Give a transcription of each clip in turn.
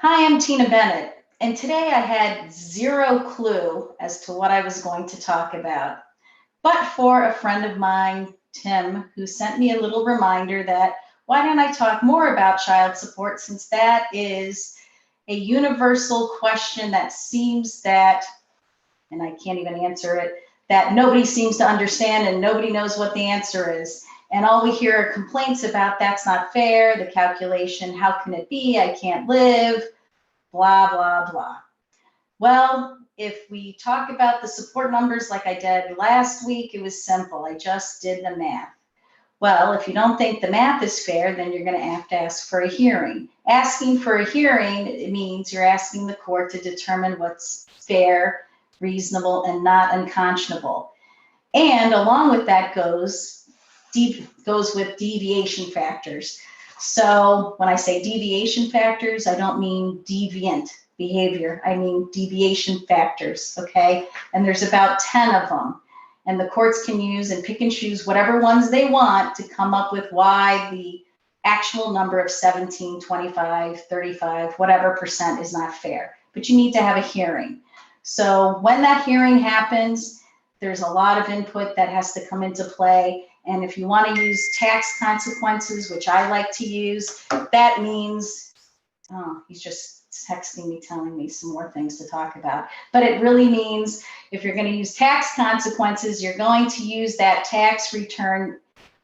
Hi, I'm Tina Bennett, and today I had zero clue as to what I was going to talk about, but for a friend of mine, Tim, who sent me a little reminder that why don't I talk more about child support since that is a universal question that seems that, and I can't even answer it, that nobody seems to understand and nobody knows what the answer is. And all we hear are complaints about that's not fair, the calculation, how can it be, I can't live, blah, blah, blah. Well, if we talk about the support numbers like I did last week, it was simple. I just did the math. Well, if you don't think the math is fair, then you're going to have to ask for a hearing. Asking for a hearing, it means you're asking the court to determine what's fair, reasonable, and not unconscionable. And along with that goes with deviation factors. So when I say deviation factors, I don't mean deviant behavior. I mean deviation factors, okay? And there's about 10 of them. And the courts can use and pick and choose whatever ones they want to come up with why the actual number of 17, 25, 35, whatever percent is not fair. But you need to have a hearing. So when that hearing happens, there's a lot of input that has to come into play. And if you want to use tax consequences, which I like to use, that means, oh, he's just texting me, telling me some more things to talk about. But it really means if you're going to use tax consequences, you're going to use that tax return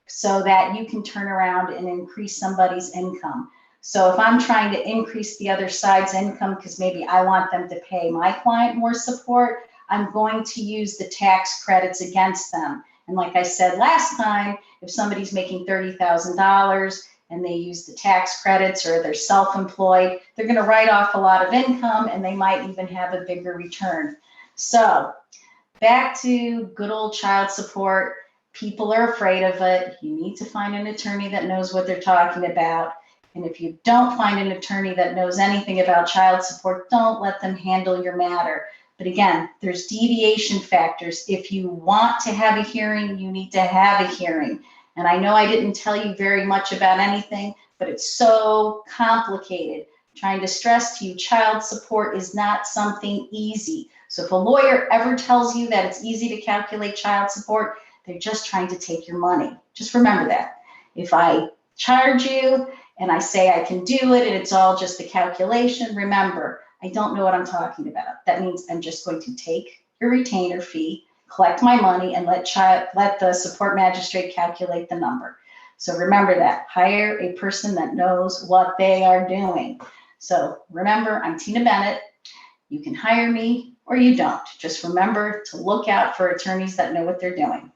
so that you can turn around and increase somebody's income. So if I'm trying to increase the other side's income because maybe I want them to pay my client more support, I'm going to use the tax credits against them. And like I said last time, if somebody's making $30,000 and they use the tax credits or they're self-employed, they're going to write off a lot of income and they might even have a bigger return. So back to good old child support. People are afraid of it. You need to find an attorney that knows what they're talking about. And if you don't find an attorney that knows anything about child support, don't let them handle your matter. But again, there's deviation factors. If you want to have a hearing, you need to have a hearing. And I know I didn't tell you very much about anything, but it's so complicated. Trying to stress to you, child support is not something easy. So if a lawyer ever tells you that it's easy to calculate child support, they're just trying to take your money. Just remember that. If I charge you and I say I can do it and it's all just a calculation, remember, I don't know what I'm talking about. That means I'm just going to take your retainer fee, collect my money, and let the support magistrate calculate the number. So remember that. Hire a person that knows what they are doing. So remember, I'm Tina Bennett. You can hire me or you don't. Just remember to look out for attorneys that know what they're doing.